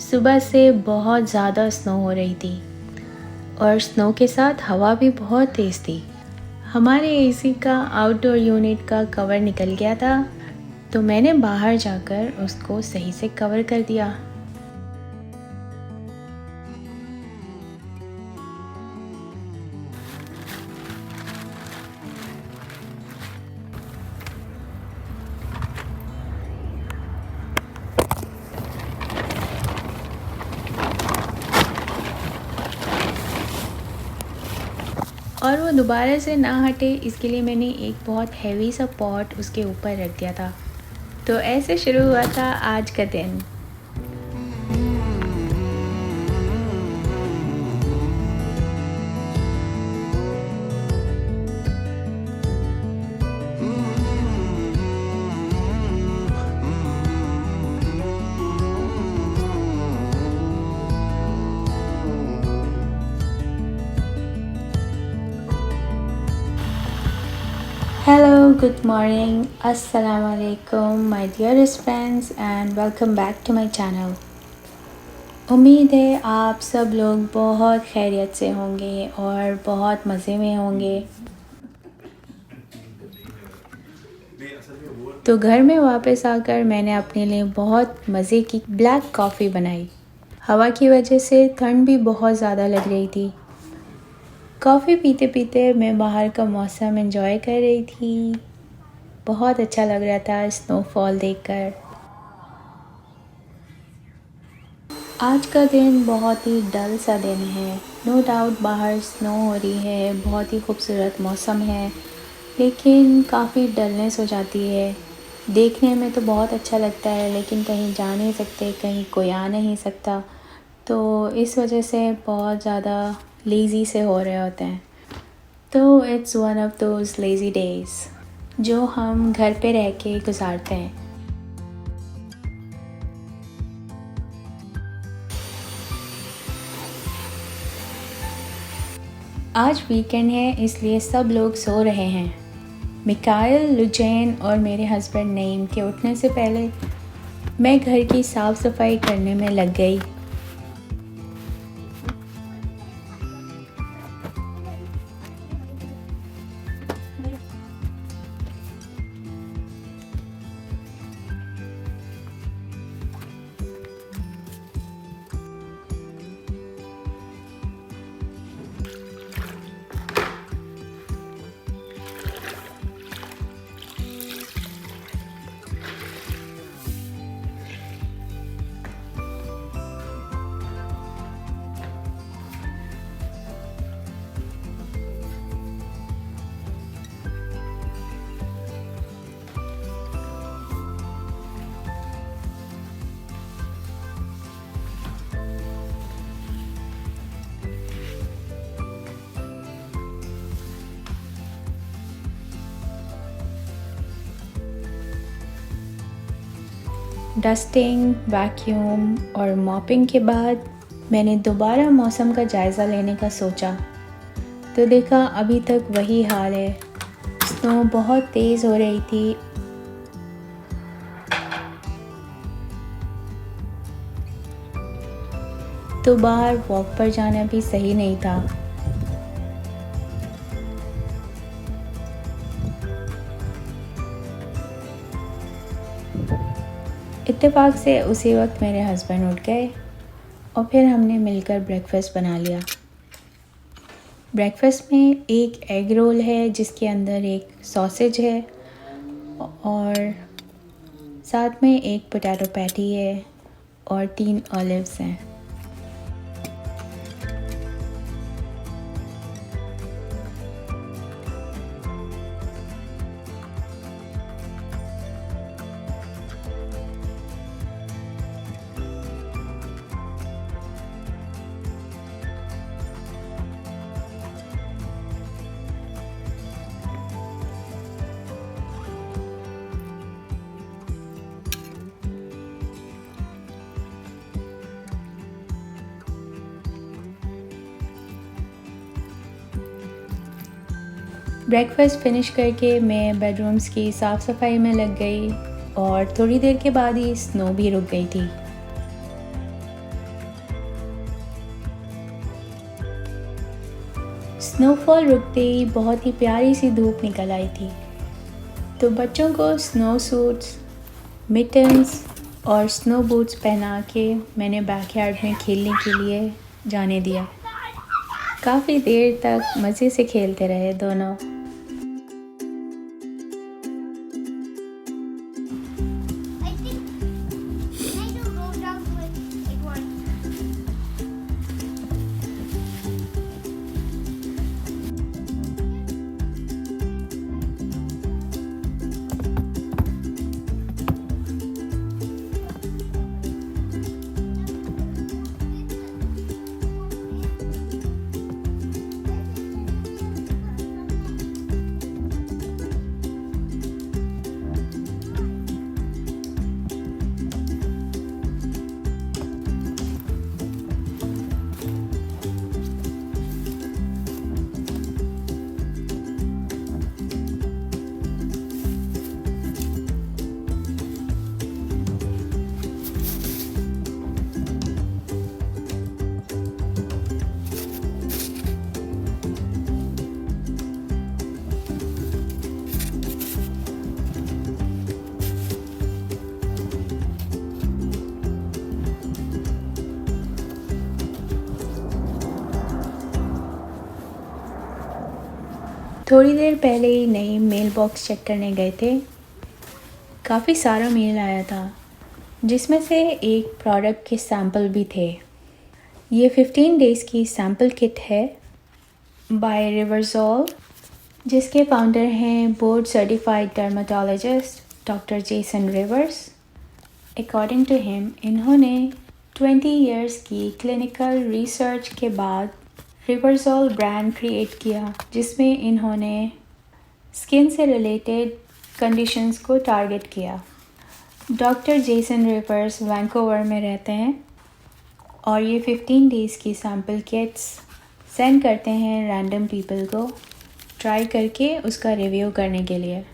सुबह से बहुत ज़्यादा स्नो हो रही थी और स्नो के साथ हवा भी बहुत तेज़ थी। हमारे एसी का आउटडोर यूनिट का कवर निकल गया था, तो मैंने बाहर जाकर उसको सही से कवर कर दिया। और वो दोबारा से ना हटे, इसके लिए मैंने एक बहुत हैवी सा पॉट उसके ऊपर रख दिया था। तो ऐसे शुरू हुआ था आज का दिन। Hello, good morning, Assalamu alaikum, my dearest friends and welcome back to my channel। उम्मीद है आप सब लोग बहुत खैरियत से होंगे और बहुत मज़े में होंगे। तो घर में वापस आकर मैंने अपने लिए बहुत मज़े की ब्लैक कॉफ़ी बनाई। हवा की वजह से ठंड भी बहुत ज़्यादा लग रही थी। कॉफ़ी पीते पीते मैं बाहर का मौसम एंजॉय कर रही थी। बहुत अच्छा लग रहा था स्नोफॉल देखकर। आज का दिन बहुत ही डल सा दिन है। नो डाउट बाहर स्नो हो रही है, बहुत ही खूबसूरत मौसम है, लेकिन काफ़ी डलनेस हो जाती है। देखने में तो बहुत अच्छा लगता है, लेकिन कहीं जा नहीं सकते, कहीं कोई आ नहीं सकता, तो इस वजह से बहुत ज़्यादा लेज़ी से हो रहे होते हैं। तो it's one of those lazy days जो हम घर पे रह के गुजारते हैं। आज वीकेंड है, इसलिए सब लोग सो रहे हैं। मिकाइल, लुजैन और मेरे हस्बैंड नईम के उठने से पहले मैं घर की साफ़ सफाई करने में लग गई। डस्टिंग, वैक्यूम और मॉपिंग के बाद मैंने दोबारा मौसम का जायज़ा लेने का सोचा, तो देखा अभी तक वही हाल है। स्नो बहुत तेज़ हो रही थी। तो बाहर वॉक पर जाना भी सही नहीं था। इत्तेफाक से उसी वक्त मेरे हस्बैंड उठ गए और फिर हमने मिलकर ब्रेकफास्ट बना लिया। ब्रेकफास्ट में एक एग रोल है जिसके अंदर एक सॉसेज है और साथ में एक पोटैटो पैटी है और 3 ऑलिव्स हैं। ब्रेकफास्ट फिनिश करके मैं बेडरूम्स की साफ़ सफाई में लग गई और थोड़ी देर के बाद ही स्नो भी रुक गई थी। स्नोफॉल रुकते ही बहुत ही प्यारी सी धूप निकल आई थी, तो बच्चों को स्नो सूट्स, मिटन्स और स्नो बूट्स पहना के मैंने बैकयार्ड में खेलने के लिए जाने दिया। काफ़ी देर तक मज़े से खेलते रहे दोनों। थोड़ी देर पहले ही नई मेल बॉक्स चेक करने गए थे। काफ़ी सारा मेल आया था, जिसमें से एक प्रोडक्ट के सैंपल भी थे। ये 15 डेज़ की सैंपल किट है बाय रिवरसोल, जिसके फाउंडर हैं board certified dermatologist doctor Jason Rivers. According to him, इन्होंने 20 इयर्स की क्लिनिकल रिसर्च के बाद रिवरसोल ब्रांड क्रिएट किया, जिसमें इन्होंने स्किन से रिलेटेड कंडीशंस को टारगेट किया। डॉक्टर जेसन रिवर्स वैंकूवर में रहते हैं और ये 15 डेज़ की सैम्पल किट्स सेंड करते हैं रैंडम पीपल को ट्राई करके उसका रिव्यू करने के लिए।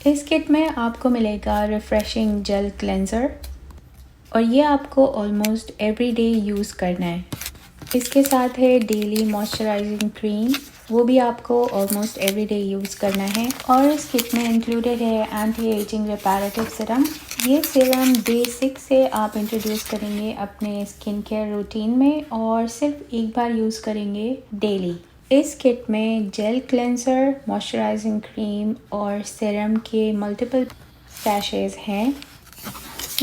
इस किट में आपको मिलेगा रिफ़्रेशिंग जेल क्लेंज़र और ये आपको ऑलमोस्ट एवरी डे यूज़ करना है। इसके साथ है डेली मॉइस्चराइजिंग क्रीम, वो भी आपको ऑलमोस्ट एवरी डे यूज़ करना है। और इस किट में इंक्लूडेड है एंटी एजिंग रिपेरेटिव सीरम। ये सीरम डे 6 से आप इंट्रोड्यूस करेंगे अपने स्किन केयर रूटीन में और सिर्फ एक बार यूज़ करेंगे डेली। इस किट में जेल क्लेंसर, मॉइस्चराइजिंग क्रीम और सीरम के मल्टीपल सैशेज़ हैं,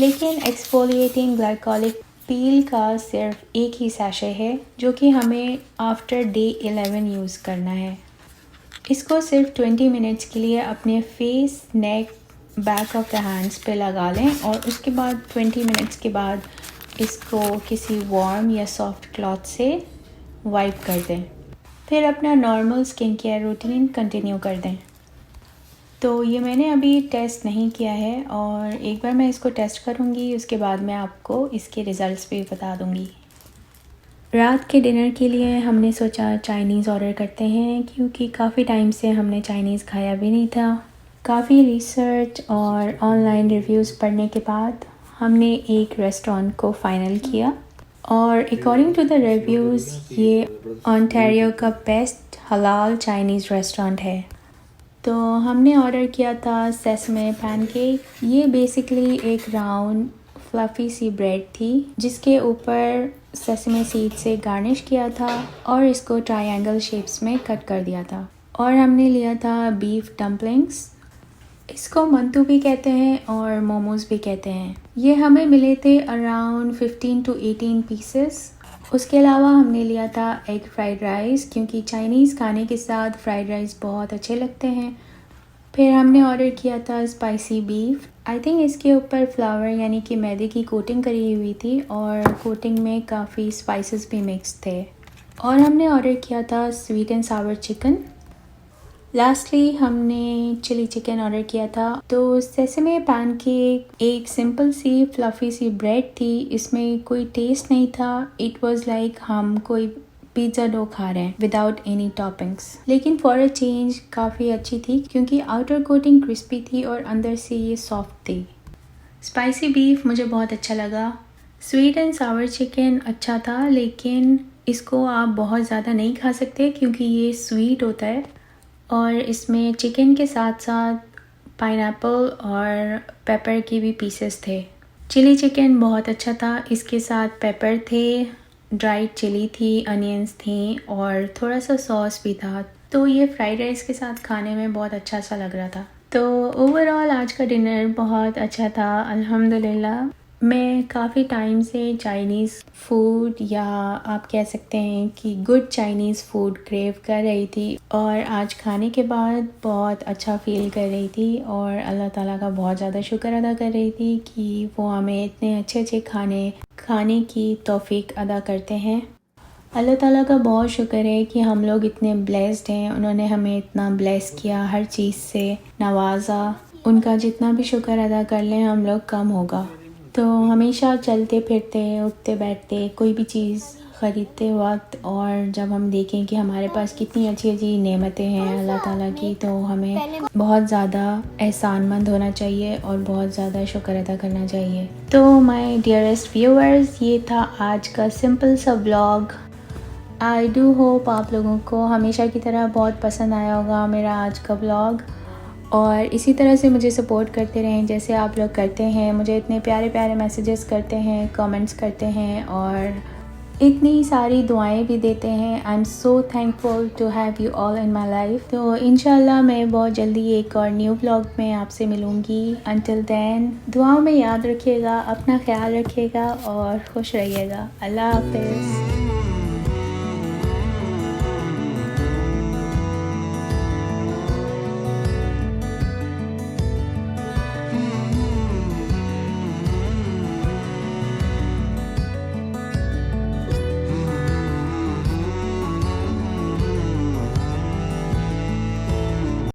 लेकिन एक्सफोलिएटिंग ग्लाइकोलिक पील का सिर्फ एक ही सैशे है, जो कि हमें आफ्टर डे 11 यूज़ करना है। इसको सिर्फ 20 मिनट्स के लिए अपने face, neck, back of the hands पे लगा लें और उसके बाद 20 मिनट्स के बाद इसको किसी वार्म या सॉफ्ट क्लॉथ से वाइप कर दें। फिर अपना normal skin care routine continue कर दें। तो ये मैंने अभी टेस्ट नहीं किया है और एक बार मैं इसको टेस्ट करूँगी, उसके बाद मैं आपको इसके रिज़ल्ट्स भी बता दूँगी। रात के डिनर के लिए हमने सोचा चाइनीज़ ऑर्डर करते हैं, क्योंकि काफ़ी टाइम से हमने चाइनीज़ खाया भी नहीं था। काफ़ी रिसर्च और ऑनलाइन रिव्यूज़ पढ़ने के बाद हमने एक रेस्टोरेंट को फ़ाइनल किया और अकॉर्डिंग टू द रिव्यूज़ ये ओंटारियो का बेस्ट हलाल चाइनीज़ रेस्टोरेंट है। तो हमने ऑर्डर किया था सेसमे पैनकेक। ये बेसिकली एक राउंड फ्लफ़ी सी ब्रेड थी, जिसके ऊपर सेसमे सीड से गार्निश किया था और इसको ट्रायंगल शेप्स में कट कर दिया था। और हमने लिया था बीफ डम्पलिंग्स, इसको मंतू भी कहते हैं और मोमोज़ भी कहते हैं। ये हमें मिले थे अराउंड 15 to 18 पीसेस। उसके अलावा हमने लिया था एग फ्राइड राइस, क्योंकि चाइनीज़ खाने के साथ फ्राइड राइस बहुत अच्छे लगते हैं। फिर हमने ऑर्डर किया था स्पाइसी बीफ। आई थिंक इसके ऊपर फ्लावर यानी कि मैदे की कोटिंग करी हुई थी और कोटिंग में काफ़ी स्पाइसेस भी मिक्स थे। और हमने ऑर्डर किया था sweet and Sawar chicken. Lastly हमने चिली चिकन ऑर्डर किया था। तो सेसमे पैनकेक एक सिंपल सी फ्लफ़ी सी ब्रेड थी, इसमें कोई टेस्ट नहीं था। इट वाज लाइक हम कोई पिज़्ज़ा डो खा रहे हैं विदाउट एनी टॉपिंग्स। लेकिन फॉर अ चेंज काफ़ी अच्छी थी, क्योंकि आउटर कोटिंग क्रिस्पी थी और अंदर से ये सॉफ्ट थी। स्पाइसी बीफ मुझे बहुत अच्छा लगा। स्वीट एंड सावर चिकन अच्छा था, लेकिन इसको आप बहुत ज़्यादा नहीं खा सकते क्योंकि ये स्वीट होता है। और इसमें चिकन के साथ साथ पाइनएप्पल और पेपर की भी पीसेस थे। चिली चिकन बहुत अच्छा था। इसके साथ पेपर थे, ड्राइड चिली थी, अनियंस थी और थोड़ा सा सॉस भी था। तो ये फ्राइड राइस के साथ खाने में बहुत अच्छा सा लग रहा था। तो ओवरऑल आज का डिनर बहुत अच्छा था अल्हम्दुलिल्लाह। मैं काफ़ी टाइम से चाइनीज़ फूड या आप कह सकते हैं कि गुड चाइनीज़ फूड क्रेव कर रही थी और आज खाने के बाद बहुत अच्छा फ़ील कर रही थी और अल्लाह ताला का बहुत ज़्यादा शुक्र अदा कर रही थी कि वो हमें इतने अच्छे अच्छे खाने की तौफीक अदा करते हैं। अल्लाह ताला का बहुत शुक्र है कि हम लोग इतने ब्लेस्ड हैं। उन्होंने हमें इतना ब्लेस किया, हर चीज़ से नवाजा। उनका जितना भी शुक्र अदा कर लें हम लोग कम होगा। तो हमेशा चलते फिरते, उठते बैठते, कोई भी चीज़ ख़रीदते वक्त और जब हम देखें कि हमारे पास कितनी अच्छी अच्छी नेमतें हैं अल्लाह ताला की, तो हमें बहुत ज़्यादा एहसानमंद होना चाहिए और बहुत ज़्यादा शुक्र अदा करना चाहिए। तो माय डियरेस्ट व्यूअर्स, ये था आज का सिंपल सा व्लॉग। आई डू होप आप लोगों को हमेशा की तरह बहुत पसंद आया होगा मेरा आज का व्लॉग और इसी तरह से मुझे सपोर्ट करते रहें जैसे आप लोग करते हैं। मुझे इतने प्यारे प्यारे मैसेजेस करते हैं, कमेंट्स करते हैं और इतनी सारी दुआएं भी देते हैं। I am so thankful to have you all in my life. तो इंशाल्लाह मैं बहुत जल्दी एक और न्यू व्लॉग में आपसे मिलूँगी। अंटिल देन दुआओं में याद रखिएगा, अपना ख्याल रखिएगा और खुश रहिएगा। अल्लाह हाफिज़।